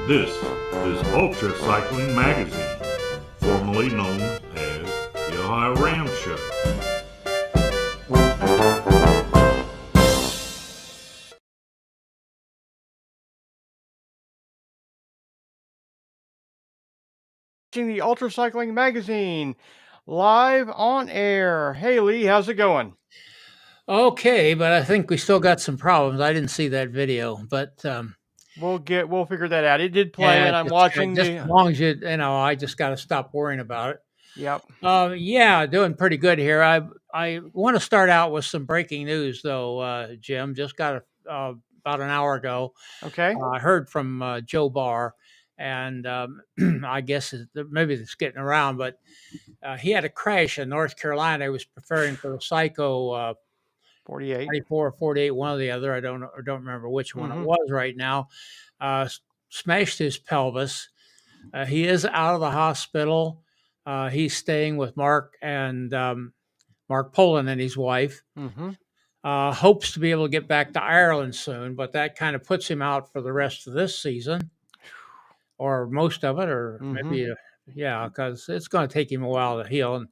This is UltraCycling Magazine, formerly known as the Ohio Ram Show. The UltraCycling Magazine, live on air. Hey, Lee, how's it going? Okay, but I think we still got some problems. I didn't see that video, but We'll figure that out. It did play, and I'm watching just as long as I just got to stop worrying about it. Yep. Yeah, doing pretty good here. I want to start out with some breaking news, though, Jim. Just got about an hour ago. Okay. I heard from Joe Barr, and I guess maybe it's getting around, but he had a crash in North Carolina. He was preparing for the Psycho 48. 94 or 48, one or the other. I don't remember which one it was right now. Smashed his pelvis. He is out of the hospital. He's staying with Mark and Mark Poland and his wife. Hopes to be able to get back to Ireland soon, but that kind of puts him out for the rest of this season, or most of it, or maybe, because it's going to take him a while to heal.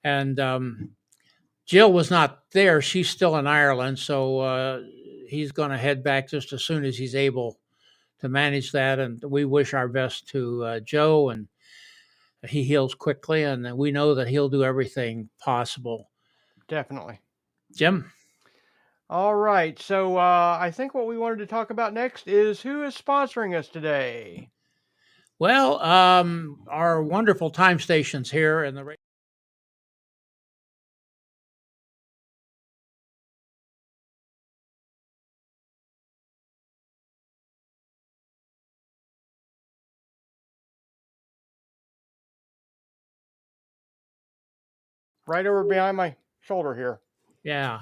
And Jill was not there. She's still in Ireland, so he's going to head back just as soon as he's able to manage that. And we wish our best to Joe, and he heals quickly, and we know that he'll do everything possible. Definitely. Jim? All right. So I think what we wanted to talk about next is who is sponsoring us today. Well, our wonderful time stations here in the right over behind my shoulder here. Yeah.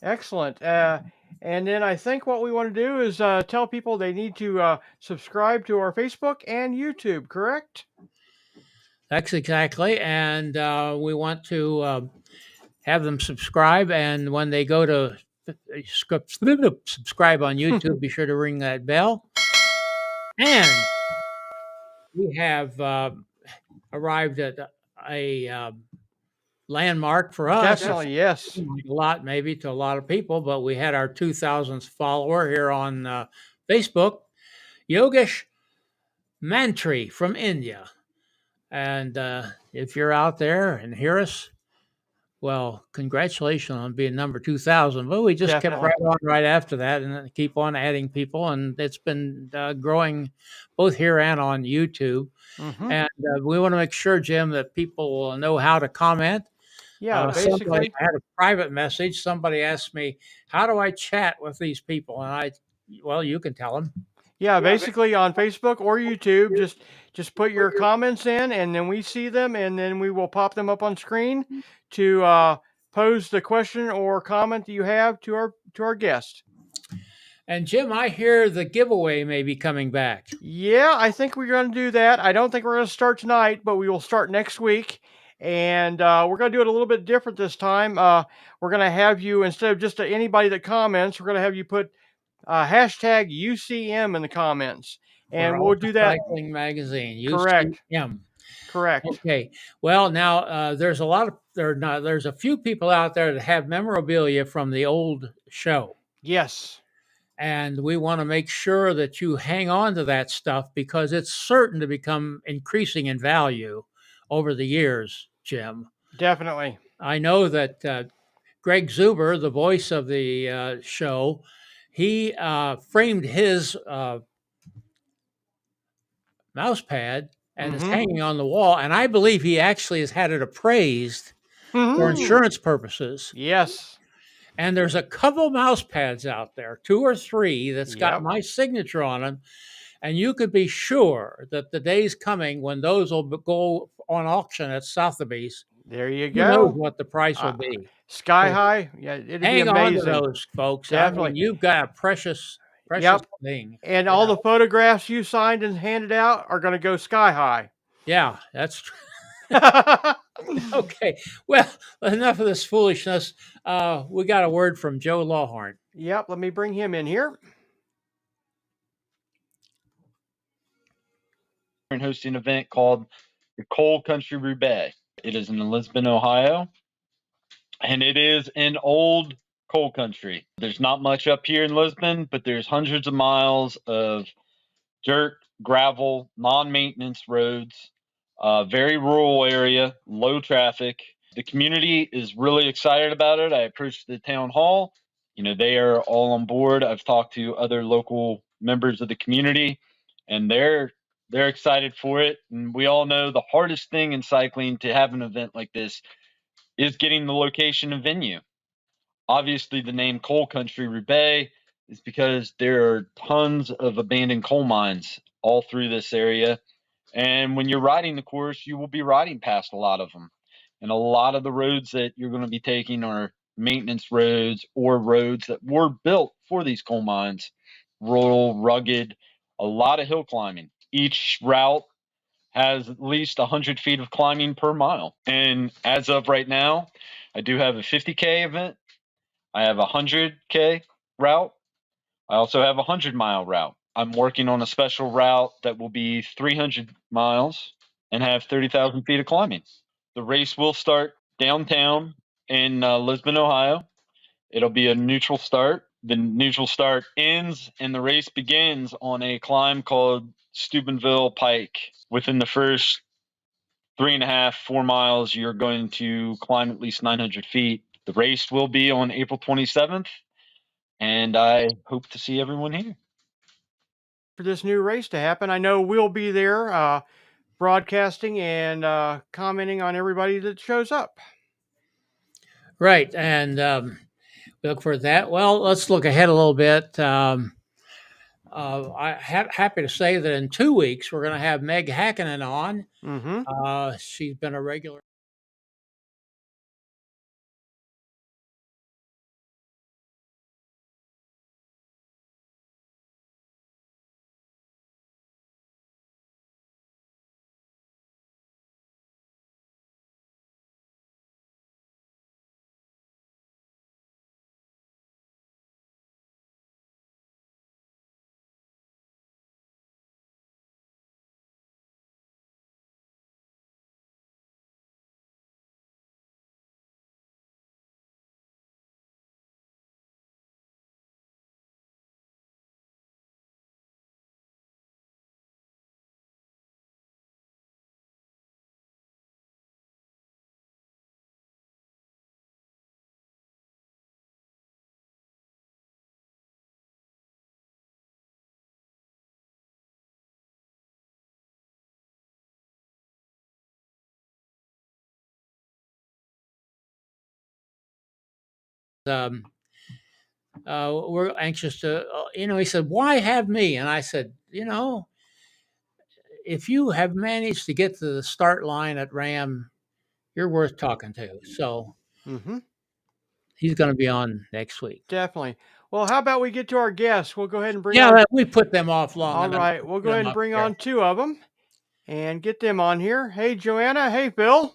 Excellent. And then I think what we want to do is tell people they need to subscribe to our Facebook and YouTube, correct? That's exactly. And we want to have them subscribe. And when they go to subscribe on YouTube, be sure to ring that bell. And we have arrived at a landmark for us. Definitely, yes. A lot, maybe to a lot of people, but we had our 2000th follower here on Facebook, Yogesh Mantri from India. And if you're out there and hear us, well, congratulations on being number 2000. But we just kept right on right after that and keep on adding people. And it's been growing both here and on YouTube. And we want to make sure, Jim, that people will know how to comment. Yeah, basically. I had a private message. Somebody asked me, how do I chat with these people? And well, you can tell them. Yeah, basically on Facebook or YouTube, just put your comments in, and then we see them, and then we will pop them up on screen to pose the question or comment that you have to our guest. And Jim, I hear the giveaway may be coming back. Yeah, I think we're going to do that. I don't think we're going to start tonight, but we will start next week. And we're going to do it a little bit different this time. We're going to have you, instead of just anybody that comments, we're going to have you put hashtag UCM in the comments. And we'll do that. Cycling Magazine, UCM. Correct. Okay. Well, now there's a few people out there that have memorabilia from the old show. Yes. And we want to make sure that you hang on to that stuff because it's certain to become increasing in value over the years, Jim. Definitely. I know that Greg Zuber, the voice of the show, he framed his mouse pad and it's hanging on the wall. And I believe he actually has had it appraised for insurance purposes. Yes. And there's a couple mouse pads out there, 2 or 3, that's got Yep. my signature on them. And you could be sure that the day's coming when those will go on auction at Sotheby's. There you Who knows go. what the price will be? Sky high. Yeah, it'd be Hang on to amazing. those, folks. Definitely. I mean, you've got a precious Yep. thing. And all the photographs you signed and handed out are going to go sky high. Yeah, that's true. Okay. Well, enough of this foolishness. We got a word from Joe Lawhorn. Yep. Let me bring him in here. And hosting an event called the Coal Country Roubaix. It is in Lisbon, Ohio, and it is in old coal country. There's not much up here in Lisbon, but there's hundreds of miles of dirt, gravel, non-maintenance roads, very rural area, low traffic. The community is really excited about it. I approached the town hall. They are all on board. I've talked to other local members of the community, and they're excited for it. And we all know the hardest thing in cycling to have an event like this is getting the location and venue. Obviously, the name Coal Country Roubaix is because there are tons of abandoned coal mines all through this area. And when you're riding the course, you will be riding past a lot of them. And a lot of the roads that you're going to be taking are maintenance roads or roads that were built for these coal mines, rural, rugged, a lot of hill climbing. Each route has at least 100 feet of climbing per mile. And as of right now, I do have a 50K event. I have a 100K route. I also have a 100-mile route. I'm working on a special route that will be 300 miles and have 30,000 feet of climbing. The race will start downtown in Lisbon, Ohio. It'll be a neutral start. The neutral start ends and the race begins on a climb called Steubenville Pike. Within the first 3.5, 4 miles, you're going to climb at least 900 feet. The race will be on April 27th, and I hope to see everyone here. For this new race to happen, I know we'll be there broadcasting and commenting on everybody that shows up. Right. And we look for that. Well, let's look ahead a little bit. I'm happy to say that in 2 weeks, we're going to have Meg Hakkinen on. She's been a regular. We're anxious to, he said, why have me? And I said, if you have managed to get to the start line at Ram, you're worth talking to. So he's going to be on next week. Definitely. Well, how about we get to our guests? We'll go ahead and bring on. We put them off long enough. All right. We'll go ahead and bring on 2 of them and get them on here. Hey, Joanna. Hey, Phil.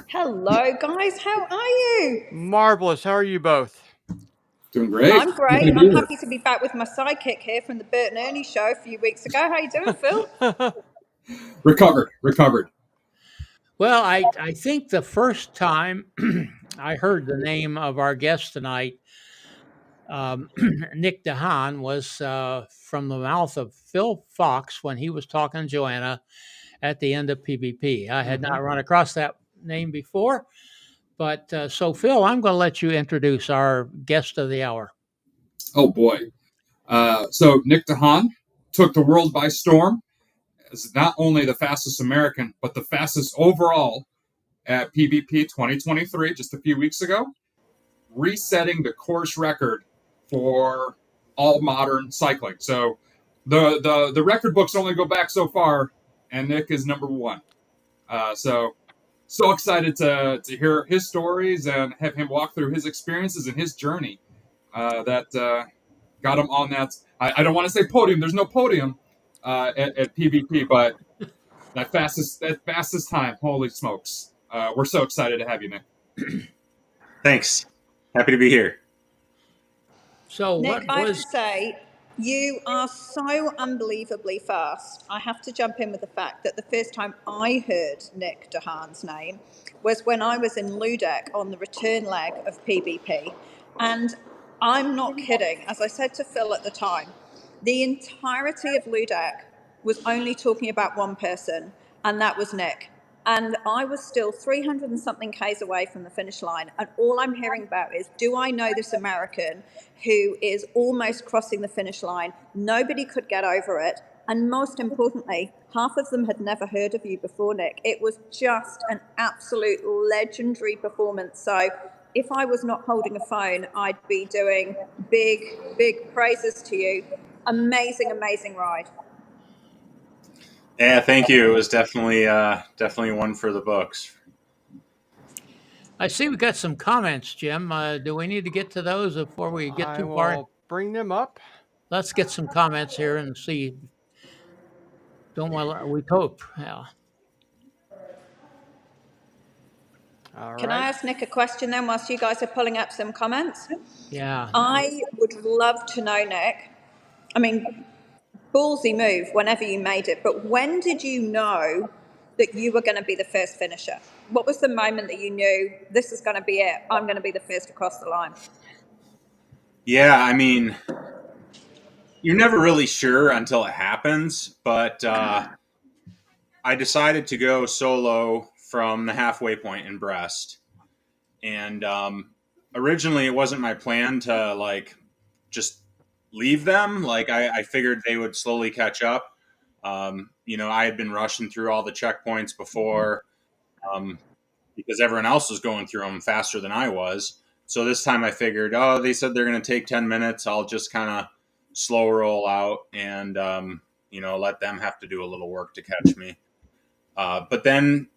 Hello, guys. How are you? Marvelous. How are you both? Doing great. I'm great. I'm happy to be back with my sidekick here from the Bert and Ernie show a few weeks ago. How you doing, Phil? Recovered. Well, I think the first time I heard the name of our guest tonight, Nick DeHaan was from the mouth of Phil Fox when he was talking to Joanna at the end of PBP. I had not run across that name before, but so Phil, I'm going to let you introduce our guest of the hour. Oh boy. So Nick DeHaan took the world by storm as not only the fastest American, but the fastest overall at PBP 2023 just a few weeks ago, resetting the course record for all modern cycling. So the record books only go back so far, and Nick is number one. So excited to hear his stories and have him walk through his experiences and his journey that got him on that. I don't want to say podium. There's no podium at PBP, but that fastest time. Holy smokes! We're so excited to have you, Nick. Thanks. Happy to be here. So Nick, what I have was to say, you are so unbelievably fast. I have to jump in with the fact that the first time I heard Nick DeHaan's name was when I was in Ludec on the return leg of PBP. And I'm not kidding. As I said to Phil at the time, the entirety of Ludec was only talking about one person, and that was Nick. And I was still 300 and something Ks away from the finish line. And all I'm hearing about is, do I know this American who is almost crossing the finish line? Nobody could get over it. And most importantly, half of them had never heard of you before, Nick. It was just an absolute legendary performance. So if I was not holding a phone, I'd be doing big, big praises to you. Amazing, amazing ride. Yeah, thank you. It was definitely one for the books. I see we got some comments, Jim. Do we need to get to those before we get too far? I will bring them up. Let's get some comments here and see. Don't want we hope. Yeah. All Can right. I ask Nick a question then whilst you guys are pulling up some comments? Yeah. I would love to know, Nick. I mean, ballsy move whenever you made it, but when did you know that you were going to be the first finisher? What was the moment that you knew this is going to be it? I'm going to be the first across the line. Yeah, I mean, you're never really sure until it happens, but I decided to go solo from the halfway point in Brest. And originally it wasn't my plan to just leave them. Like I figured they would slowly catch up. I had been rushing through all the checkpoints before because everyone else was going through them faster than I was. So this time I figured, they said they're going to take 10 minutes. I'll just kind of slow roll out and, let them have to do a little work to catch me. But then,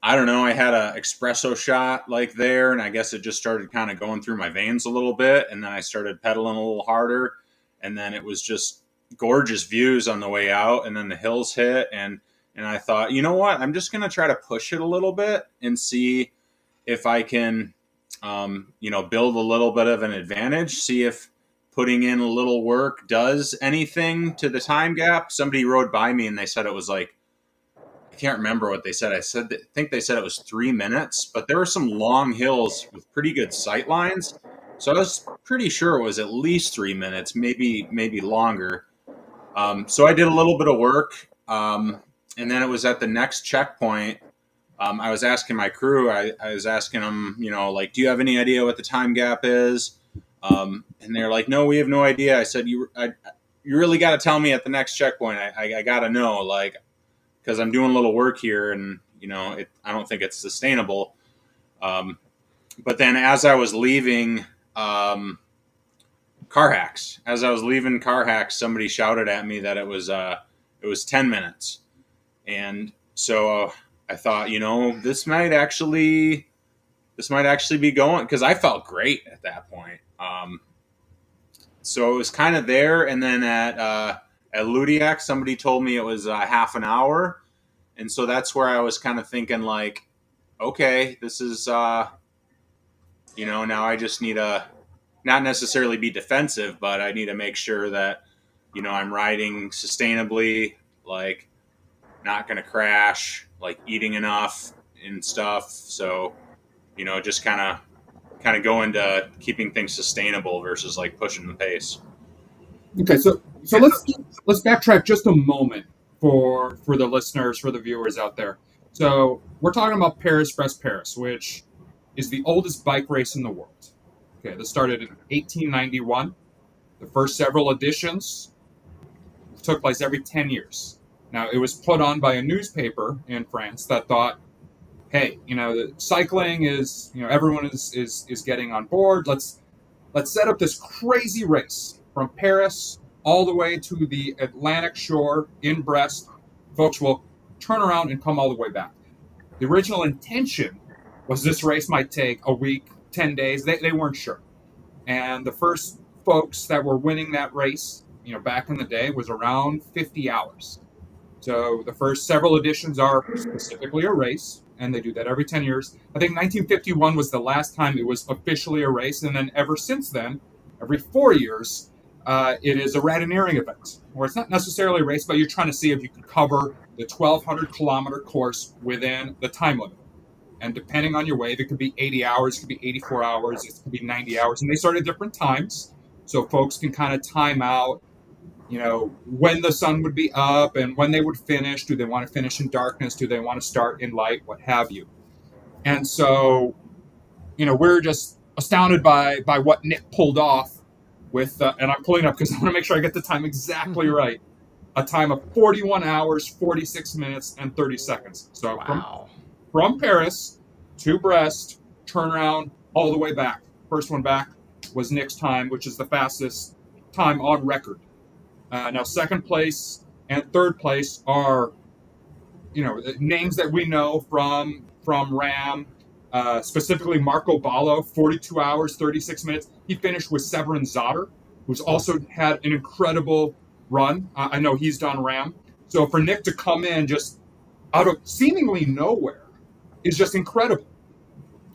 I don't know, I had an espresso shot there, and I guess it just started kind of going through my veins a little bit. And then I started pedaling a little harder. And then it was just gorgeous views on the way out. And then the hills hit. And I thought, you know what? I'm just going to try to push it a little bit and see if I can, build a little bit of an advantage. See if putting in a little work does anything to the time gap. Somebody rode by me and they said it was I can't remember what they said. I think they said it was 3 minutes, but there were some long hills with pretty good sight lines. So I was pretty sure it was at least 3 minutes, maybe longer. So I did a little bit of work. And then it was at the next checkpoint. I was asking my crew, I was asking them, do you have any idea what the time gap is? And they're like, no, we have no idea. I said, you really got to tell me at the next checkpoint. I got to know, because I'm doing a little work here and, I don't think it's sustainable. But then as I was leaving Car Hacks, somebody shouted at me that it was 10 minutes. And so I thought, this might actually be going, because I felt great at that point. So it was kind of there. And then at Ludiac, somebody told me it was half an hour. And so that's where I was kind of thinking okay, this is, now I just need to not necessarily be defensive, but I need to make sure that, I'm riding sustainably, not going to crash, eating enough and stuff. So, just kind of kind of go into keeping things sustainable versus like pushing the pace. Okay, so let's backtrack just a moment for the listeners, for the viewers out there. So we're talking about Paris-Brest-Paris, which is the oldest bike race in the world. Okay, this started in 1891. The first several editions took place every 10 years. Now, it was put on by a newspaper in France that thought, hey, the cycling is, everyone is getting on board. Let's set up this crazy race from Paris all the way to the Atlantic shore in Brest. Folks will turn around and come all the way back. The original intention was this race might take a week, 10 days. They weren't sure. And the first folks that were winning that race, back in the day, was around 50 hours. So the first several editions are specifically a race, and they do that every 10 years. I think 1951 was the last time it was officially a race, and then ever since then, every 4 years, it is a radineering event, where it's not necessarily a race, but you're trying to see if you can cover the 1,200-kilometer course within the time limit. And depending on your wave, it could be 80 hours, it could be 84 hours, it could be 90 hours, and they start at different times, so folks can kind of time out when the sun would be up and when they would finish. Do they want to finish in darkness? Do they want to start in light? What have you? And so, we're just astounded by what Nick pulled off with, and I'm pulling up because I want to make sure I get the time exactly right. A time of 41 hours, 46 minutes, and 30 seconds. So Wow. from Paris to Brest, turnaround all the way back. First one back was Nick's time, which is the fastest time on record. Now, second place and third place are, names that we know from RAM, specifically Marco Ballo, 42 hours, 36 minutes. He finished with Severin Zotter, who's also had an incredible run. I know he's done RAM. So for Nick to come in just out of seemingly nowhere is just incredible.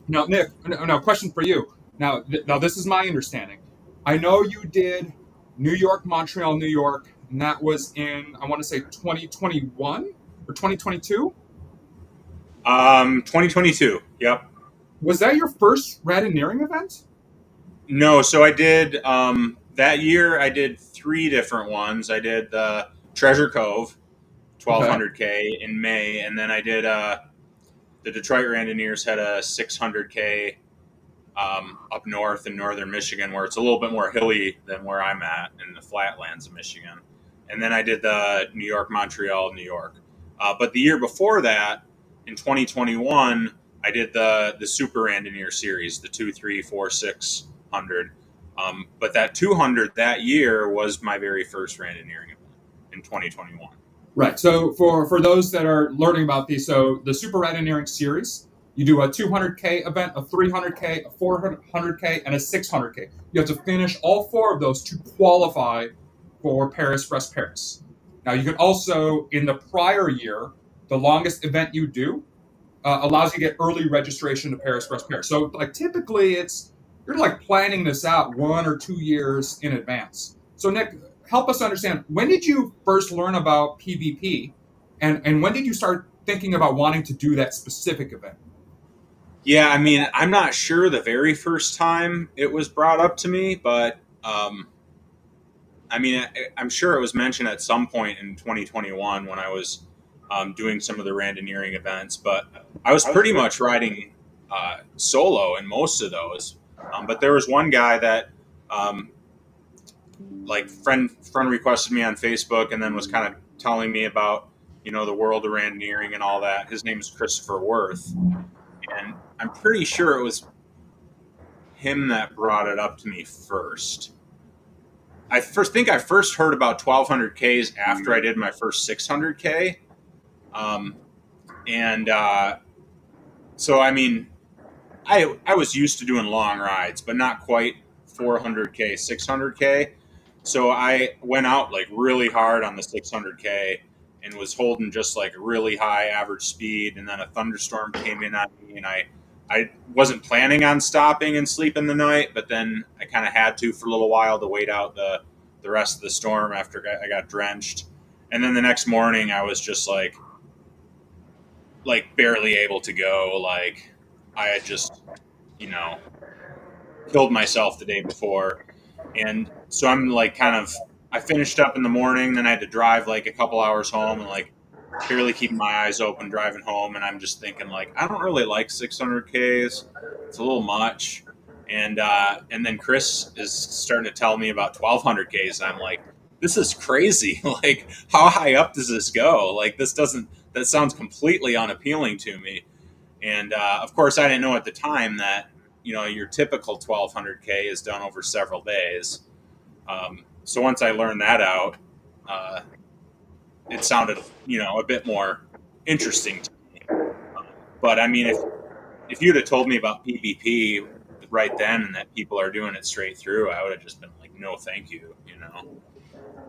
Now, Nick, now question for you. Now, this is my understanding. I know you did New York, Montreal, New York, and that was in, I want to say 2021 or 2022? 2022. Yep. Was that your first radineering event? No, so I did that year. I did 3 different ones. I did the Treasure Cove, 1200K in May, and then I did the Detroit Randoneers had a 600K up north in northern Michigan, where it's a little bit more hilly than where I'm at in the flatlands of Michigan. And then I did the New York, Montreal, New York. But the year before that, in 2021, I did the Super Randoneer series, the 2, 3, 4, 600. But that 200 that year was my very first randoneering event in 2021. Right. So for those that are learning about these, so the Super Randoneering series, you do a 200K event, a 300K, a 400K, and a 600K. You have to finish all 4 of those to qualify for Paris-Brest-Paris. Now, you can also, in the prior year, the longest event you do allows you to get early registration to Paris-Brest-Paris. So, like, typically, you're like planning this out 1 or 2 years in advance. So, Nick, help us understand, when did you first learn about PVP, and when did you start thinking about wanting to do that specific event? Yeah, I mean, I'm not sure the very first time it was brought up to me, but I mean, I'm sure it was mentioned at some point in 2021 when I was doing some of the randoneering events. But I was pretty much riding solo in most of those. But there was one guy that like friend requested me on Facebook and then was kind of telling me about the world of randoneering and all that. His name is Christopher Worth, and I'm pretty sure it was him that brought it up to me first. I think I first heard about 1200Ks after I did my first 600K. So, I mean, I was used to doing long rides, but not quite 400K, 600K. So I went out like really hard on the 600K and was holding just like really high average speed. And then a thunderstorm came in on me, and I wasn't planning on stopping and sleeping the night, but then I kind of had to for a little while to wait out the rest of the storm after I got drenched. And then the next morning I was just like barely able to go. Like I had just, killed myself the day before. And so I'm like I finished up in the morning, then I had to drive like a couple hours home and like barely keeping my eyes open driving home. And I'm just thinking like, I don't really like 600Ks. It's a little much. And then Chris is starting to tell me about 1200Ks. And I'm like, this is crazy. Like, how high up does this go? Like, that sounds completely unappealing to me. And of course, I didn't know at the time that, your typical 1200K is done over several days. So once I learned that out, it sounded, a bit more interesting to me. But I mean, if you'd have told me about PvP right then and that people are doing it straight through, I would have just been like, no, thank you,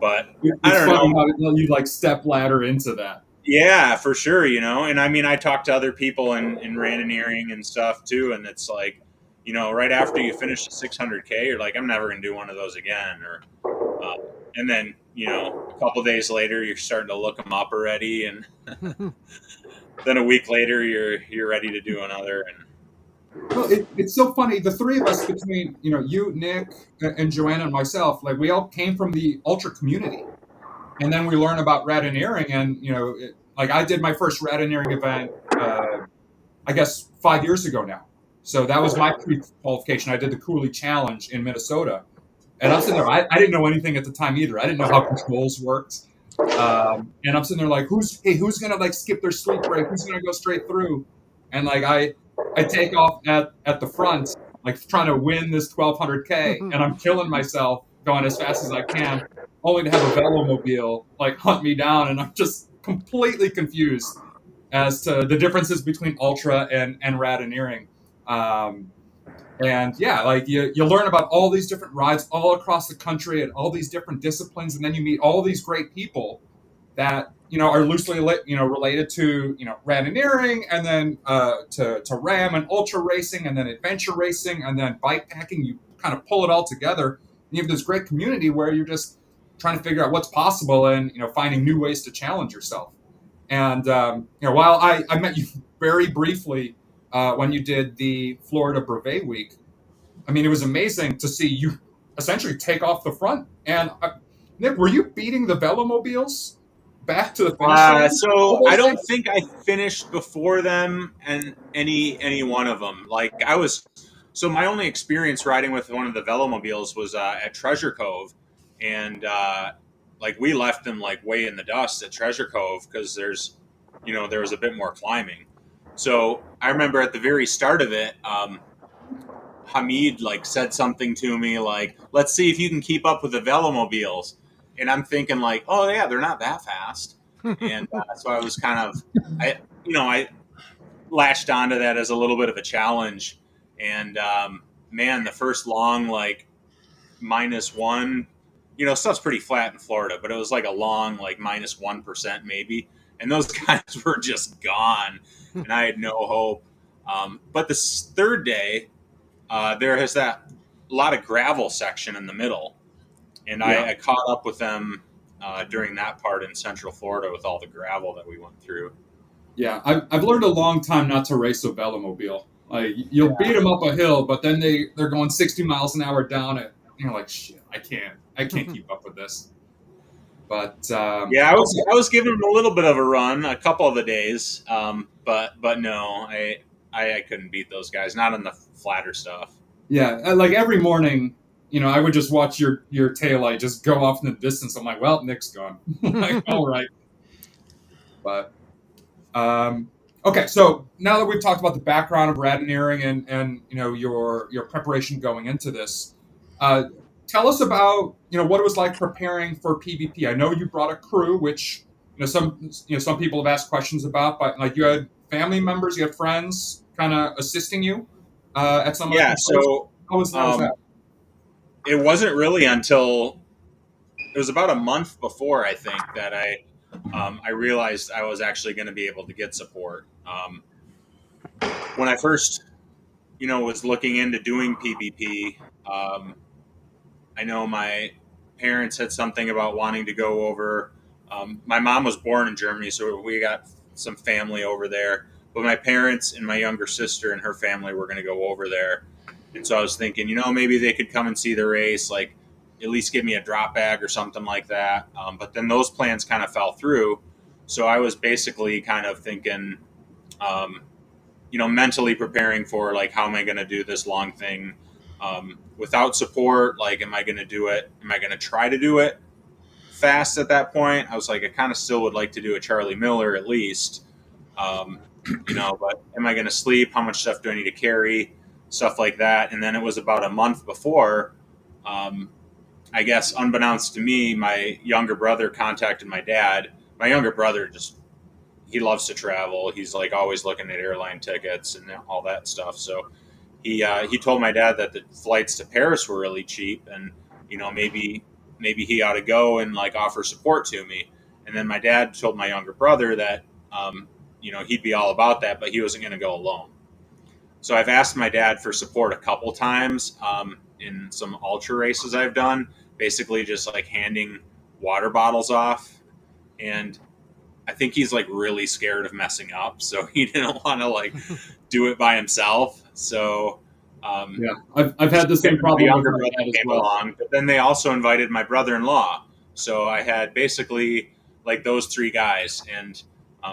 But It's I don't funny know. how you like step ladder into that. Yeah, for sure, And I mean, I talked to other people in randoneering and stuff too, and it's like, right after you finish the 600K, you're like, I'm never going to do one of those again. And then, a couple days later, you're starting to look them up already, and then a week later, you're ready to do another. And Well, it's so funny. The three of us, between you, Nick, and Joanna, and myself, like we all came from the ultra community, and then we learn about radineering, and like I did my first radineering event, I guess 5 years ago now. So that was my pre-qualification. I did the Cooley Challenge in Minnesota, and I'm sitting there. I didn't know anything at the time either. I didn't know how controls worked, and I'm sitting there like, who's gonna like skip their sleep break? Who's gonna go straight through? And like I take off at the front, like trying to win this 1200K, and I'm killing myself going as fast as I can, only to have a velomobile like hunt me down, and I'm just completely confused as to the differences between ultra and radineering. And yeah, like you learn about all these different rides all across the country and all these different disciplines, and then you meet all these great people that are loosely related to radineering, and then to ram and ultra racing, and then adventure racing, and then bike packing. You kind of pull it all together, and you have this great community where you're just trying to figure out what's possible and finding new ways to challenge yourself. And while I met you very briefly when you did the Florida Brevet Week, I mean, it was amazing to see you essentially take off the front. And Nick, were you beating the velomobiles back to the finish line? so I don't think I finished before them and any one of them. Like so my only experience riding with one of the velomobiles was at Treasure Cove, and like we left them like way in the dust at Treasure Cove because there was a bit more climbing. So I remember at the very start of it, Hamid like said something to me like, let's see if you can keep up with the velomobiles. And I'm thinking like, oh yeah, they're not that fast. And so I was kind of, I latched onto that as a little bit of a challenge. And man, the first long like -1, stuff's pretty flat in Florida, but it was like a long like -1% maybe. And those guys were just gone, and I had no hope. But this third day, there has that lot of gravel section in the middle, and I caught up with them during that part in Central Florida with all the gravel that we went through. Yeah, I've learned a long time not to race a velomobile. Like you'll beat them up a hill, but then they're going 60 miles an hour down it. You're like, shit, I can't keep up with this. But yeah, I was giving them a little bit of a run a couple of the days, but no, I couldn't beat those guys, not on the flatter stuff. Yeah, like every morning, I would just watch your taillight just go off in the distance. I'm like, well, Nick's gone. Like, all right. But okay, so now that we've talked about the background of radineering and your preparation going into this, tell us about what it was like preparing for PvP. I know you brought a crew, which some people have asked questions about, but like you had family members, you had friends kind of assisting you at some. Yeah, so how was that? It wasn't really until it was about a month before, I think, that I realized I was actually going to be able to get support. When I first was looking into doing PvP, I know my parents had something about wanting to go over. My mom was born in Germany, so we got some family over there. But my parents and my younger sister and her family were going to go over there. And so I was thinking, maybe they could come and see the race, like at least give me a drop bag or something like that. But then those plans kind of fell through. So I was basically kind of thinking, um, mentally preparing for like, how am I going to do this long thing without support? Like, am I going to do it? Am I going to try to do it fast at that point? I was like, I kind of still would like to do a Charlie Miller at least. Um, but am I going to sleep? How much stuff do I need to carry? Stuff like that. And then it was about a month before, um, I guess, unbeknownst to me, my younger brother contacted my dad. My younger brother he loves to travel. He's like always looking at airline tickets and all that stuff. So he told my dad that the flights to Paris were really cheap, and maybe he ought to go and like offer support to me. And then my dad told my younger brother that he'd be all about that, but he wasn't going to go alone. So I've asked my dad for support a couple times in some ultra races I've done, basically just like handing water bottles off. And I think he's like really scared of messing up. So he didn't want to like do it by himself. So Yeah, I've had the same problem with younger my brother dad as came well. along, but then they also invited my brother-in-law. So I had basically like those three guys, and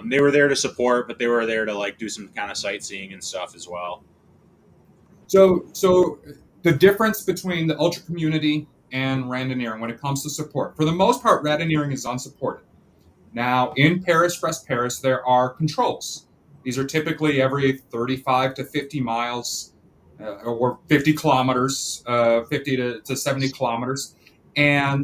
they were there to support, but they were there to like do some kind of sightseeing and stuff as well. So the difference between the ultra community and randoneering when it comes to support, for the most part, randoneering is unsupported. Now, in Paris-Brest-Paris, there are controls. These are typically every 35 to 50 miles or 50 kilometers, 50 to 70 kilometers. And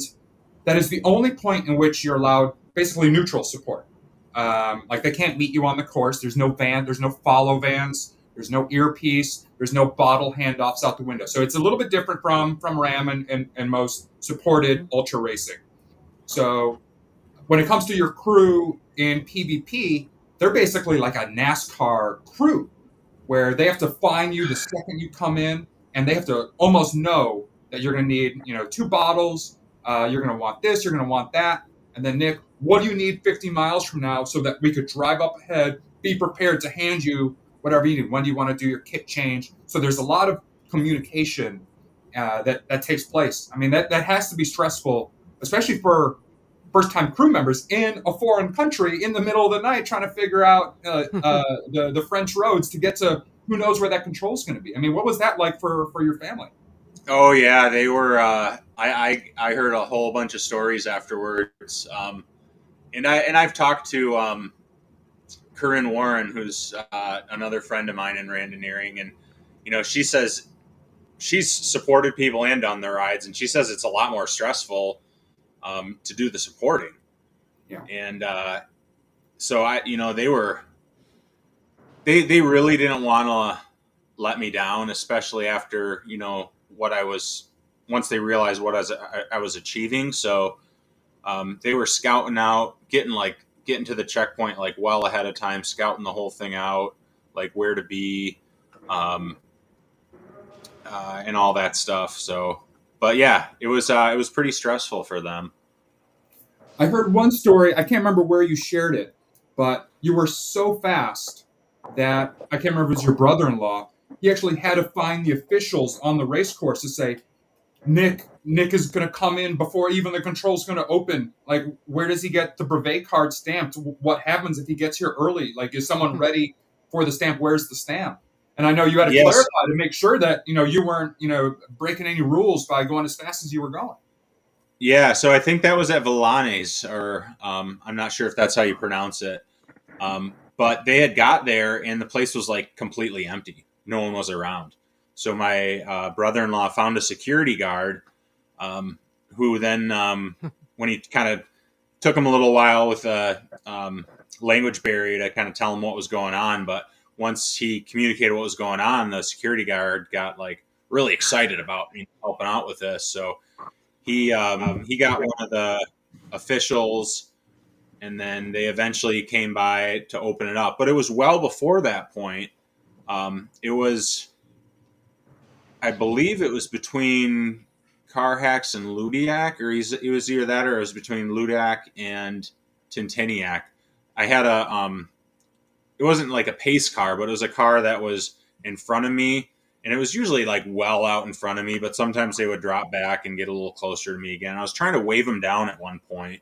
that is the only point in which you're allowed basically neutral support. Like they can't meet you on the course. There's no van, there's no follow vans, there's no earpiece, there's no bottle handoffs out the window. So it's a little bit different from RAM and most supported ultra racing. So when it comes to your crew in PvP, they're basically like a NASCAR crew where they have to find you the second you come in, and they have to almost know that you're going to need, 2 bottles. You're going to want this, you're going to want that. And then, Nick, what do you need 50 miles from now so that we could drive up ahead, be prepared to hand you whatever you need? When do you want to do your kit change? So there's a lot of communication that takes place. I mean, that has to be stressful, especially for first-time crew members in a foreign country in the middle of the night trying to figure out the French roads to get to who knows where that control is going to be. I mean, what was that like for your family? Oh yeah, they were. I heard a whole bunch of stories afterwards, and I've talked to Corinne Warren, who's another friend of mine in randoneering, and she says she's supported people and done their rides, and she says it's a lot more stressful to do the supporting. Yeah. And so they really didn't want to let me down, especially after, once they realized what I was achieving. So they were scouting out, getting to the checkpoint, like well ahead of time, scouting the whole thing out, like where to be, and all that stuff. So, but yeah, it was pretty stressful for them. I heard one story. I can't remember where you shared it, but you were so fast that I can't remember if it was your brother-in-law. He actually had to find the officials on the race course to say, Nick is going to come in before even the control's going to open. Like, where does he get the brevet card stamped? What happens if he gets here early? Like, is someone ready for the stamp? Where's the stamp? And I know you had to clarify to make sure that, you weren't, breaking any rules by going as fast as you were going. Yeah, so I think that was at Villanes, or I'm not sure if that's how you pronounce it. But they had got there, and the place was like completely empty. No one was around. So my brother-in-law found a security guard, who then, when he kind of took him a little while with a language barrier to kind of tell him what was going on. But once he communicated what was going on, the security guard got like really excited about me helping out with this. So he got one of the officials, and then they eventually came by to open it up. But it was well before that point. It was, I believe it was between Carhax and Ludiac, or it was either that or it was between Ludiac and Tintiniac. I had it wasn't like a pace car, but it was a car that was in front of me, and it was usually like well out in front of me, but sometimes they would drop back and get a little closer to me again. I was trying to wave them down at one point,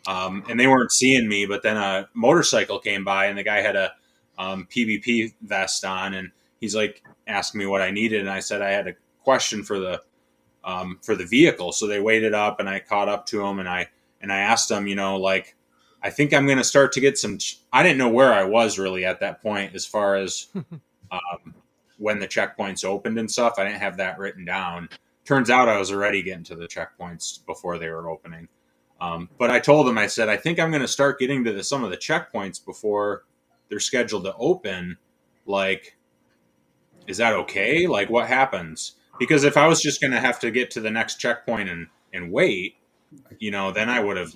and they weren't seeing me, but then a motorcycle came by and the guy had a PBP vest on, and he's like asking me what I needed, and I said I had a question for the vehicle. So they waited up, and I caught up to him, and I asked him, like, I think I'm going to start to get some. I didn't know where I was really at that point as far as when the checkpoints opened and stuff. I didn't have that written down. Turns out I was already getting to the checkpoints before they were opening. But I told him, I said, I think I'm going to start getting to some of the checkpoints before they're scheduled to open. Like, is that okay? Like, what happens? Because if I was just going to have to get to the next checkpoint and wait, then I would have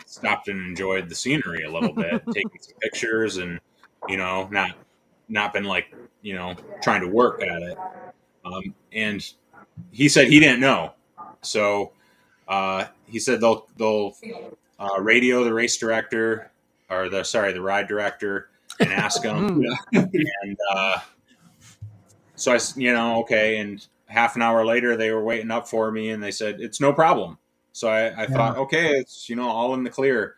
stopped and enjoyed the scenery a little bit, taking some pictures and, not been like, trying to work at it. And he said he didn't know. So he said they'll radio the race director or the ride director and ask him. And so I, okay. And half an hour later, they were waiting up for me and they said, it's no problem. So I thought, okay, it's, all in the clear.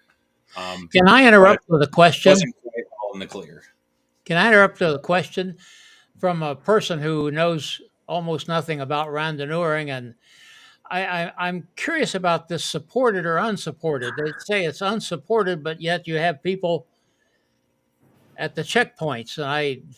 Can I interrupt with a question? Wasn't quite all in the clear. Can I interrupt with a question from a person who knows almost nothing about randonneuring? And I'm curious about this supported or unsupported. They say it's unsupported, but yet you have people at the checkpoints. And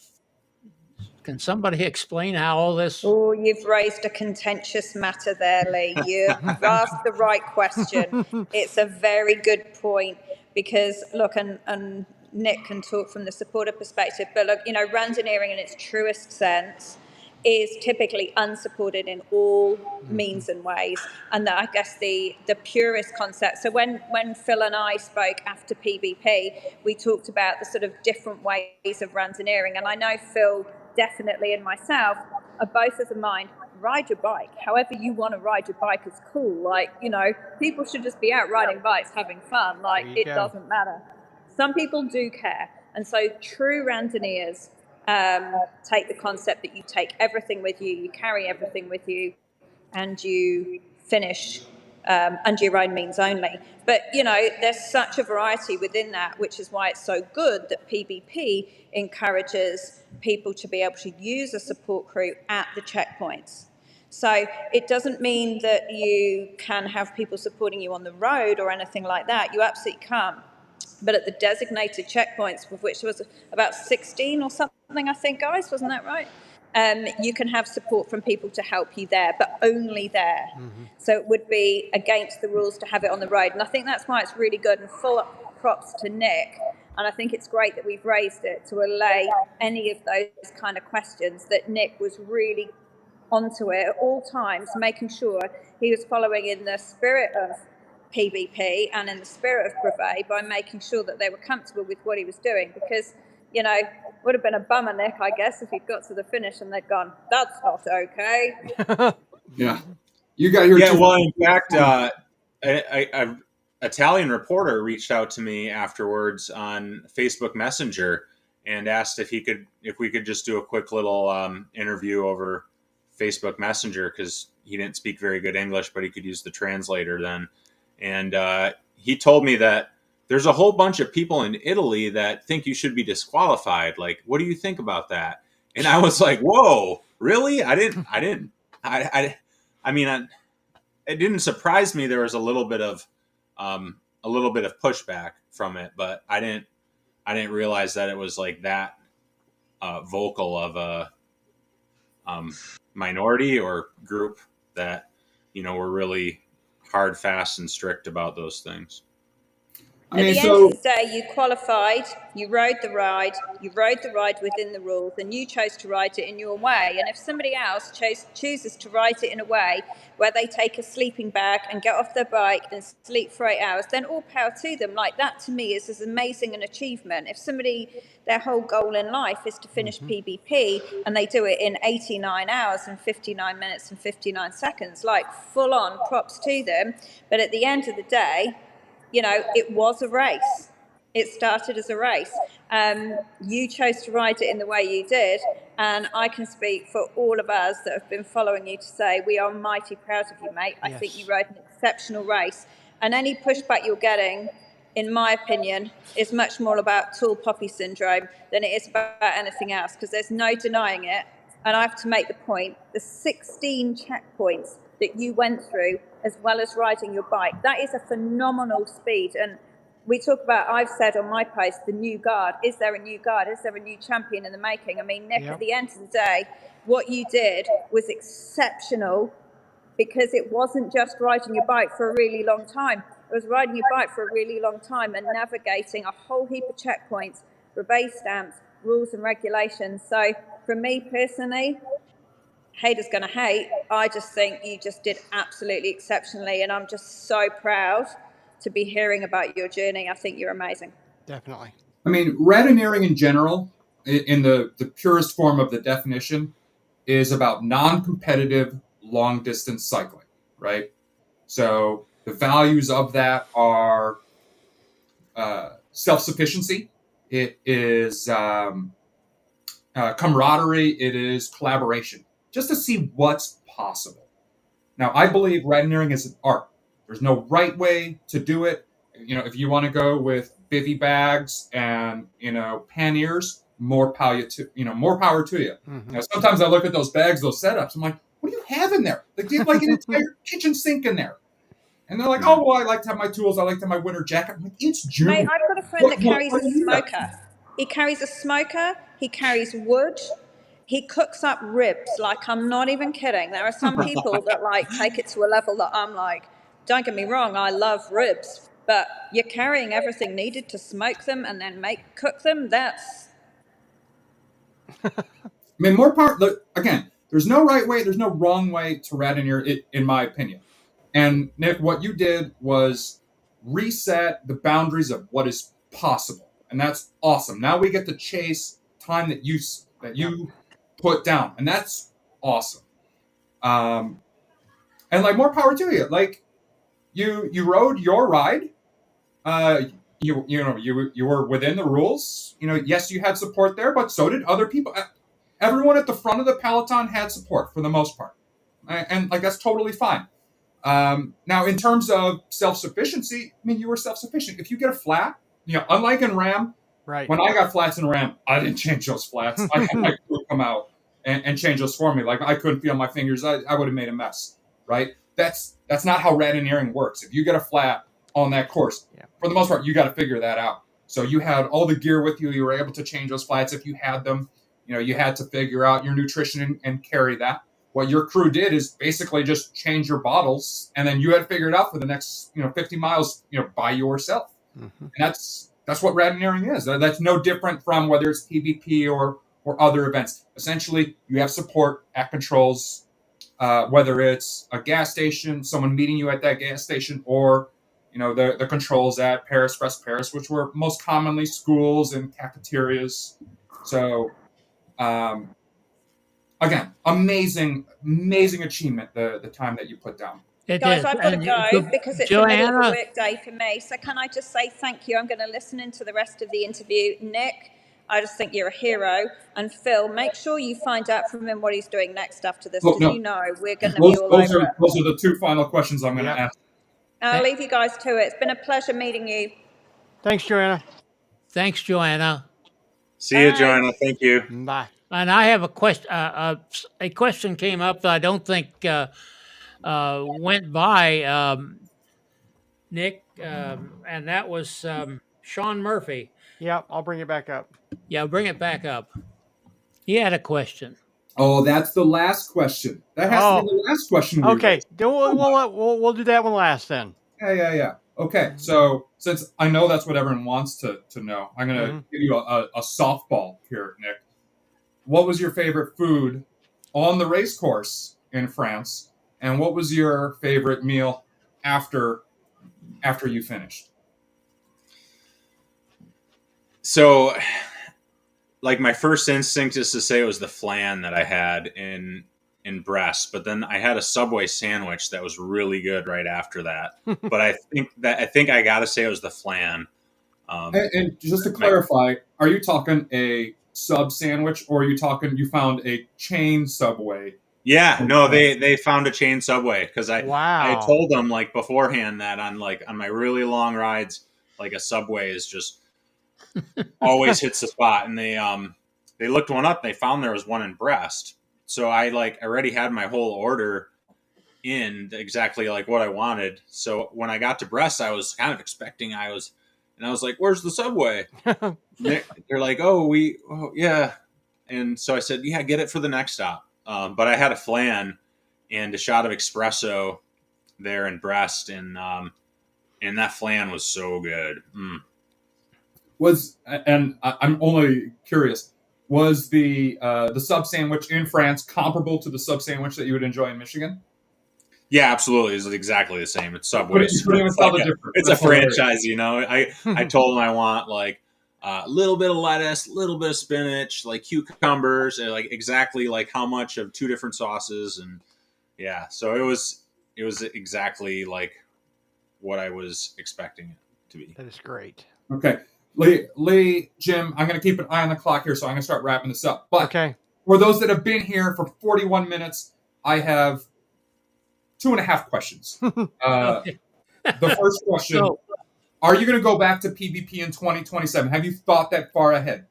can somebody explain how all this? Oh, you've raised a contentious matter there, Lee. You've asked the right question. It's a very good point because, look, and Nick can talk from the supporter perspective, but look, randonneuring in its truest sense is typically unsupported in all means and ways. And that, I guess, the purest concept. So when Phil and I spoke after PBP, we talked about the sort of different ways of randonneuring. And I know Phil definitely and myself are both of the mind, ride your bike. However you want to ride your bike is cool. Like, people should just be out riding bikes, having fun. Like, it doesn't matter. Some people do care. And so true randonneurs take the concept that you take everything with you, you carry everything with you, and you finish under your own means only. But, there's such a variety within that, which is why it's so good that PBP encourages people to be able to use a support crew at the checkpoints. So it doesn't mean that you can have people supporting you on the road or anything like that. You absolutely can't. But at the designated checkpoints, of which there was about 16 or something, I think, guys, wasn't that right? You can have support from people to help you there, but only there. So it would be against the rules to have it on the road. And I think that's why it's really good, and full props to Nick. And I think it's great that we've raised it to allay any of those kind of questions, that Nick was really onto it at all times, making sure he was following in the spirit of PBP and in the spirit of Brevet by making sure that they were comfortable with what he was doing, because would have been a bummer, Nick, I guess, if he'd got to the finish and they'd gone, that's not okay. Yeah, you got your well, in fact, a Italian reporter reached out to me afterwards on Facebook Messenger and asked if we could just do a quick little interview over Facebook Messenger, because he didn't speak very good English, but he could use the translator then. And he told me that there's a whole bunch of people in Italy that think you should be disqualified. Like, what do you think about that? And I was like, whoa, really? It didn't surprise me. There was a little bit of pushback from it, but I didn't realize that it was like that vocal of a minority or group that, were really hard, fast, and strict about those things. At the end of the day, you qualified, you rode the ride within the rules, and you chose to ride it in your way. And if somebody else chooses to ride it in a way where they take a sleeping bag and get off their bike and sleep for 8 hours, then all power to them. Like, that to me is as amazing an achievement. If somebody, their whole goal in life is to finish PBP and they do it in 89 hours and 59 minutes and 59 seconds, like, full on props to them. But at the end of the day, it was a race. It started as a race. You chose to ride it in the way you did, and I can speak for all of us that have been following you to say we are mighty proud of you, mate. I think you rode an exceptional race, and any pushback you're getting, in my opinion, is much more about tall poppy syndrome than it is about anything else, because there's no denying it. And I have to make the point, the 16 checkpoints that you went through, as well as riding your bike, that is a phenomenal speed. And we talk about, I've said on my post, the new guard. Is there a new guard? Is there a new champion in the making? I mean, Nick, at the end of the day, what you did was exceptional, because it wasn't just riding your bike for a really long time. It was riding your bike for a really long time and navigating a whole heap of checkpoints, rebate stamps, rules and regulations. So for me personally, haters gonna hate. I just think you just did absolutely exceptionally, and I'm just so proud to be hearing about your journey. I think you're amazing. Definitely. I mean, radineering in general, in the purest form of the definition, is about non-competitive long-distance cycling, right? So the values of that are self-sufficiency. It is camaraderie. It is collaboration, just to see what's possible. Now, I believe radineering is an art. There's no right way to do it. You know, if you want to go with bivy bags and, panniers, more power to you. Now, sometimes I look at those bags, those setups. I'm like, what do you have in there? Like, do you have like an entire kitchen sink in there? And they're like, oh, well, I like to have my tools. I like to have my winter jacket. I'm like, it's June. Mate, I've got a friend that carries a smoker. He carries a smoker. He carries wood. He cooks up ribs. Like, I'm not even kidding. There are some people that like take it to a level that I'm like, don't get me wrong, I love ribs, but you're carrying everything needed to smoke them and then cook them. That's. I mean, more power. Again, there's no right way. There's no wrong way to radineer it, in my opinion. And Nick, what you did was reset the boundaries of what is possible, and that's awesome. Now we get to chase time that you put down, and that's awesome. And like, more power to you. Like, you rode your ride. You were within the rules. Yes, you had support there, but so did other people. Everyone at the front of the peloton had support for the most part, and like, that's totally fine. Now, in terms of self-sufficiency, I mean, you were self-sufficient. If you get a flat, unlike in RAM, right? When I got flats in RAM, I didn't change those flats. I had my crew come out and change those for me. Like, I couldn't feel my fingers. I would have made a mess, right? That's not how radineering works. If you get a flat on that course, for the most part, you got to figure that out. So you had all the gear with you. You were able to change those flats if you had them. You had to figure out your nutrition and carry that. What your crew did is basically just change your bottles, and then you had to figure it out for the next 50 miles by yourself. And that's what radineering is. That's no different from whether it's PvP or other events. Essentially, you have support at controls, whether it's a gas station, someone meeting you at that gas station, or the controls at Paris-Brest-Paris, which were most commonly schools and cafeterias. So again, amazing achievement, the time that you put down. Guys, I've got to go because it's the middle of a work day for me. So can I just say thank you? I'm going to listen into the rest of the interview. Nick, I just think you're a hero. And Phil, make sure you find out from him what he's doing next after this, because we're going to be all over it. Those are the two final questions I'm going to ask. I'll leave you guys to it. It's been a pleasure meeting you. Thanks, Joanna. Thanks, Joanna. See you, Joanna. Thank you. Bye. And I have a question. A question came up that I don't think went by, Nick, and that was Sean Murphy. Yeah, I'll bring it back up. Yeah, bring it back up. He had a question. Oh, that's the last question. That has to be the last question. Okay, then we'll do that one last then. Yeah. Okay, so since I know that's what everyone wants to know, I'm going to give you a softball here, Nick. What was your favorite food on the race course in France, and what was your favorite meal after you finished? So, like, my first instinct is to say it was the flan that I had in Brest, but then I had a Subway sandwich that was really good right after that. But I think I got to say it was the flan. And just to clarify, are you talking a sub sandwich, or are you talking you found a chain Subway? Yeah, no, they found a chain Subway because I Wow. told them like beforehand that on my really long rides, like a Subway is just always hits the spot, and they looked one up. They found there was one in Brest, so I like already had my whole order in exactly like what I wanted. So when I got to Brest, I was kind of expecting I was like, "Where's the Subway?" They're like, "Oh, yeah," and so I said, "Yeah, get it for the next stop." But I had a flan and a shot of espresso there in Brest, and that flan was so good. I'm only curious, was the sub sandwich in France comparable to the sub sandwich that you would enjoy in Michigan? Yeah, absolutely. It's exactly the same. It's You Subway. couldn't even tell the difference. It's That's a hilarious. franchise, you know. I told them I want like a little bit of lettuce, a little bit of spinach, like cucumbers, and like exactly like how much of two different sauces, and yeah. So it was exactly like what I was expecting it to be. That is great. Okay. Lee, Jim, I'm going to keep an eye on the clock here, so I'm going to start wrapping this up. But Okay. for those that have been here for 41 minutes, I have 2.5 questions. The first question, So, are you going to go back to PvP in 2027? Have you thought that far ahead?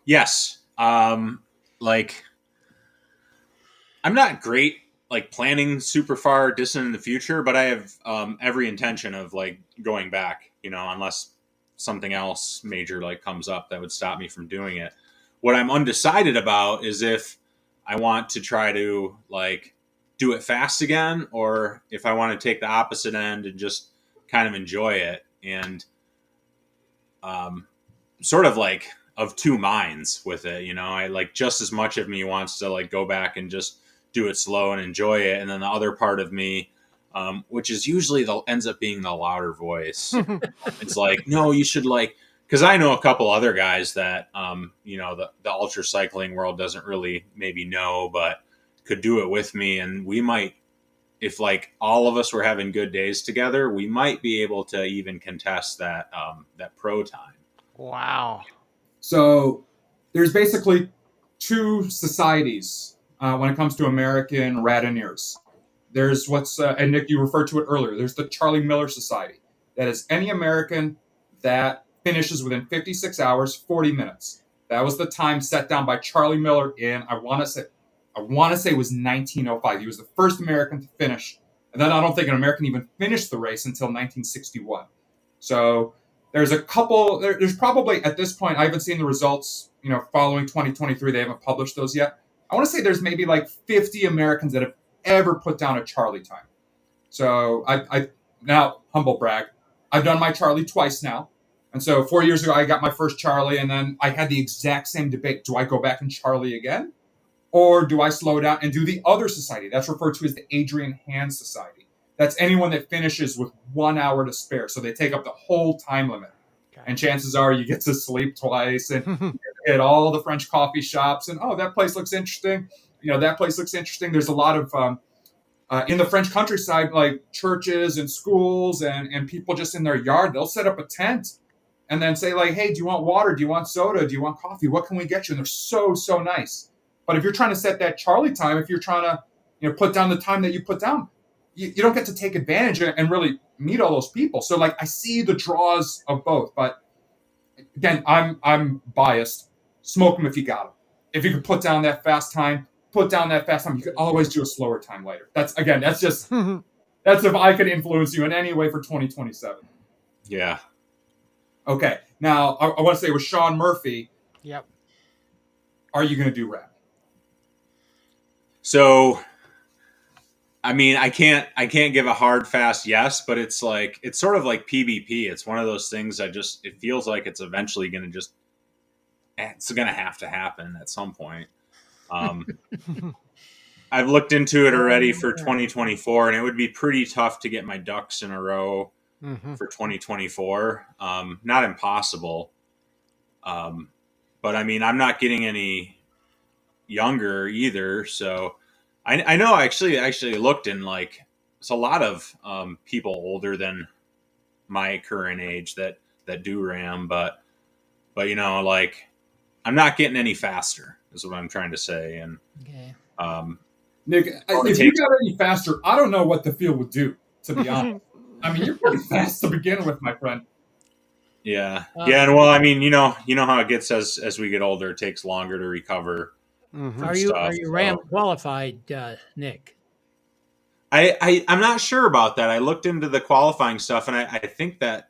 Yes. Like I'm not great like planning super far distant in the future, but I have every intention of like going back, you know, unless something else major like comes up that would stop me from doing it. What I'm undecided about is if I want to try to like do it fast again, or if I want to take the opposite end and just kind of enjoy it. And sort of like of two minds with it, you know. I like just as much of me wants to like go back and just do it slow and enjoy it, and then the other part of me, which is usually ends up being the louder voice, it's like, no, you should like, because I know a couple other guys that you know, the ultra cycling world doesn't really maybe know, but could do it with me, and we might, if like all of us were having good days together, we might be able to even contest that pro time. Wow. So there's basically two societies when it comes to American radineers. There's and Nick, you referred to it earlier, there's the Charlie Miller Society. That is any American that finishes within 56 hours, 40 minutes. That was the time set down by Charlie Miller in, I want to say it was 1905. He was the first American to finish. And then I don't think an American even finished the race until 1961. So there's a couple, there's probably at this point, I haven't seen the results, you know, following 2023. They haven't published those yet. I want to say there's maybe like 50 Americans that have ever put down a Charlie time. So I now, humble brag, I've done my Charlie twice now. And so 4 years ago, I got my first Charlie, and then I had the exact same debate. Do I go back and Charlie again? Or do I slow down and do the other society? That's referred to as the Adrian Hand Society. That's anyone that finishes with 1 hour to spare. So they take up the whole time limit. Okay. And chances are you get to sleep twice and hit all the French coffee shops. And, oh, that place looks interesting. You know, that place looks interesting. There's a lot of, in the French countryside, like churches and schools and people just in their yard, they'll set up a tent and then say like, hey, do you want water? Do you want soda? Do you want coffee? What can we get you? And they're so, so nice. But if you're trying to set that Charlie time, if you're trying to, you know, put down the time that you put down, you don't get to take advantage and really meet all those people. So like I see the draws of both, but again, I'm biased. Smoke them if you got them. If you could put down that fast time, put down that fast time. You could always do a slower time later. That's just that's if I could influence you in any way for 2027. Yeah. Okay. Now I want to say with Sean Murphy. Yep. Are you going to do rap? So, I mean, I can't give a hard, fast yes, but it's sort of like PvP. It's one of those things that just, it feels like it's eventually going to it's going to have to happen at some point. I've looked into it already for 2024, and it would be pretty tough to get my ducks in a row for 2024. Not impossible. But I mean, I'm not getting any younger either, so I know I actually looked, and like it's a lot of people older than my current age that do ram, but but like I'm not getting any faster is what I'm trying to say. And Okay. Nick, Well, it if you takes- got any faster, I don't know what the field would do, to be honest. I mean, you're pretty fast to begin with, my friend. yeah, and well, I mean, you know how it gets as we get older. It takes longer to recover. Mhm. Are you Ram qualified, Nick? I'm not sure about that. I looked into the qualifying stuff, and I think that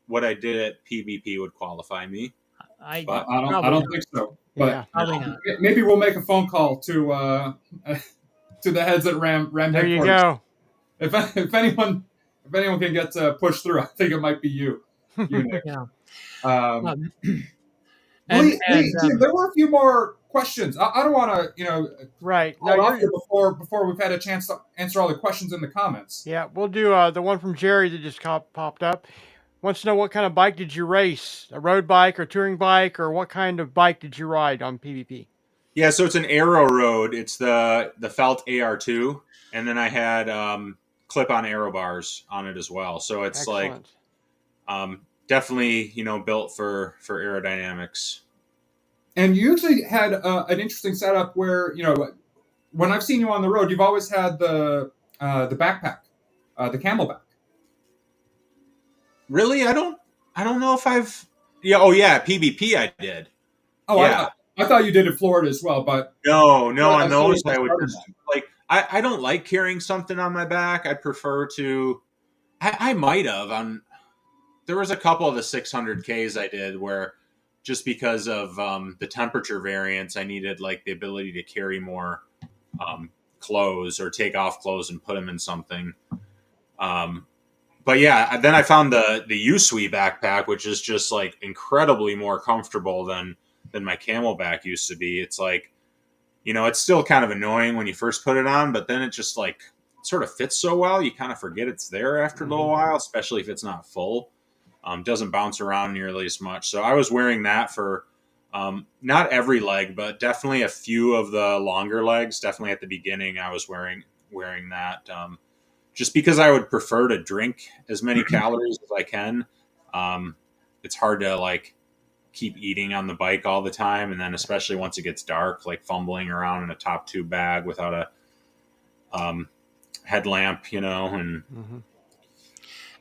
what I did at PBP would qualify me. But I don't think so. But Yeah. Probably not. maybe we'll make a phone call to the heads at Ram There you headquarters. go. If anyone can get pushed through, I think it might be you, Nick. Yeah. Um, And Jim, there were a few more questions. I don't want to, Right. hold No, off here before we've had a chance to answer all the questions in the comments. yeah, we'll do the one from Jerry that just popped up. Wants to know what kind of bike did you race? A road bike or touring bike, or what kind of bike did you ride on PvP? Yeah, so it's an Aero Road. It's the Felt AR2, and then I had clip-on aero bars on it as well. So it's Excellent. like definitely built for aerodynamics. And you usually had an interesting setup where when I've seen you on the road, you've always had the backpack, the Camelback. Really, I don't know if I've PvP I did. Oh, Yeah. I thought you did in Florida as well, but No, Well, on that's those always I would started just like I don't like carrying something on my back. I'd prefer to. I might have on. There was a couple of the 600Ks I did where just because of the temperature variance, I needed like the ability to carry more clothes or take off clothes and put them in something. But yeah, then I found the Usui backpack, which is just like incredibly more comfortable than my Camelback used to be. It's like, it's still kind of annoying when you first put it on, but then it just like sort of fits so well, you kind of forget it's there after a little while, especially if it's not full. Doesn't bounce around nearly as much. So I was wearing that for not every leg, but definitely a few of the longer legs. Definitely at the beginning, I was wearing that just because I would prefer to drink as many calories as I can. It's hard to like keep eating on the bike all the time, and then especially once it gets dark, like fumbling around in a top tube bag without a headlamp, and.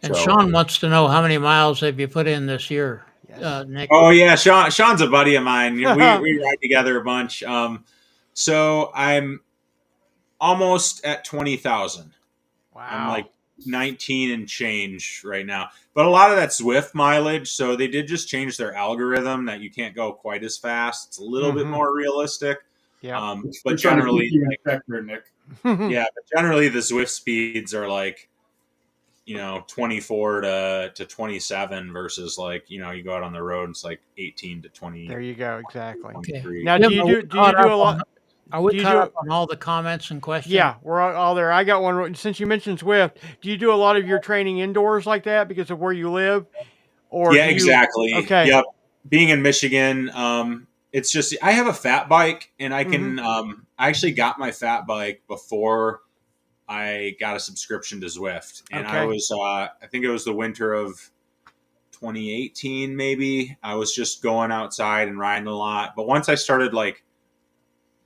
And So- Sean wants to know how many miles have you put in this year, Nick? Oh yeah, Sean's a buddy of mine. We ride together a bunch. So I'm almost at 20,000. Wow. I'm like 19 and change right now, but a lot of that's Zwift mileage. So they did just change their algorithm that you can't go quite as fast. It's a little bit more realistic. Yeah. But generally, Nick. yeah, but generally the Zwift speeds are like 24 to 27 versus like you go out on the road and it's like 18 to 20. There you go. Exactly. 23. Now, Jim, do are you we do caught a up lot? Are we do you caught do- up on all the comments and questions? Yeah, we're all there. I got one. Since you mentioned Zwift, do you do a lot of your training indoors like that because of where you live? Or Yeah, do you- exactly. Okay. Yep. Being in Michigan, it's just I have a fat bike, and I can. I actually got my fat bike before I got a subscription to Zwift, and I Okay. was. I think it was the winter of 2018, maybe. I was just going outside and riding a lot, but once I started, like,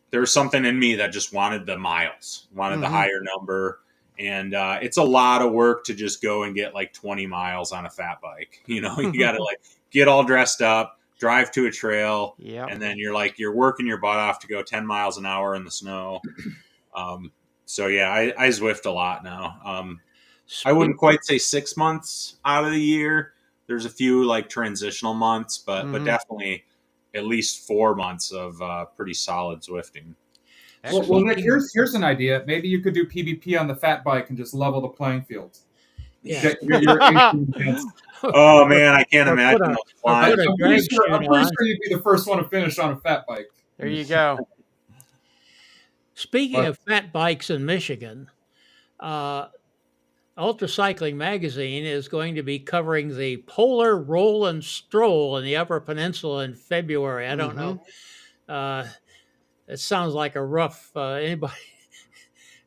there was something in me that just wanted the miles, wanted the higher number. And it's a lot of work to just go and get like 20 miles on a fat bike. You got to like get all dressed up, drive to a trail, and then you're working your butt off to go 10 miles an hour in the snow. So yeah, I Zwift a lot now. I wouldn't quite say 6 months out of the year. There's a few like transitional months, but definitely at least 4 months of pretty solid Zwifting. Well, Nick, here's an idea. Maybe you could do PvP on the fat bike and just level the playing field. Yeah. Oh man, I can't Or imagine put a- those or flying. put a I'm drag pretty sure shoot on. you'd be the first one to finish on a fat bike. There you go. Speaking What? of fat bikes in Michigan, UltraCycling magazine is going to be covering the Polar Roll and Stroll in the Upper Peninsula in February. I don't know. It sounds like a rough anybody.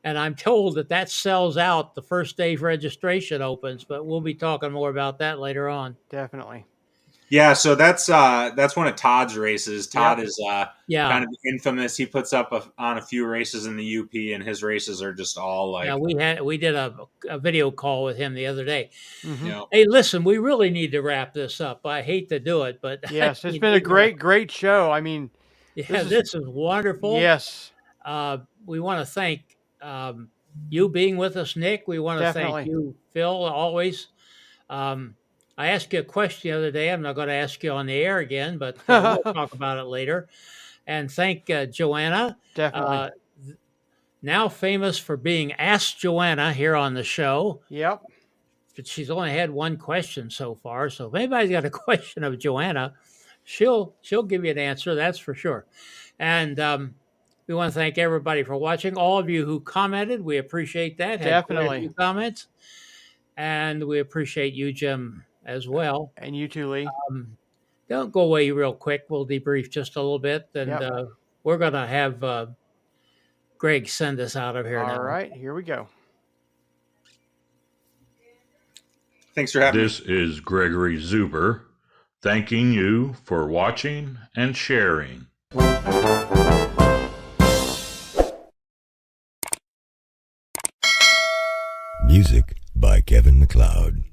And I'm told that sells out the first day registration opens, but we'll be talking more about that later on. Definitely. Yeah, so that's one of Todd's races. Todd Yep. is Yeah. kind of infamous. He puts up on a few races in the UP, and his races are just all like, Yeah, we did a video call with him the other day. Mhm. you know, Hey, listen, we really need to wrap this up. I hate to do it, but I Yes, it's mean, been a we gotta- great show. I mean, yeah, is this is wonderful. yes, We want to thank you being with us, Nick. We want to thank definitely. you, Phil, always. Um, I asked you a question the other day. I'm not going to ask you on the air again, but we'll talk about it later. And thank Joanna, Definitely. now famous for being Ask Joanna here on the show. Yep. But she's only had one question so far. So if anybody's got a question of Joanna, she'll give you an answer. That's for sure. And we want to thank everybody for watching. All of you who commented, we appreciate that. Had quite a Definitely. few comments, and we appreciate you, Jim, as well. And you too, Lee. Don't go away real quick. We'll debrief just a little bit, and Yep. we're going to have Greg send us out of here now. All right, here we go. thanks for having me. This is Gregory Zuber thanking you for watching and sharing. Music by Kevin MacLeod.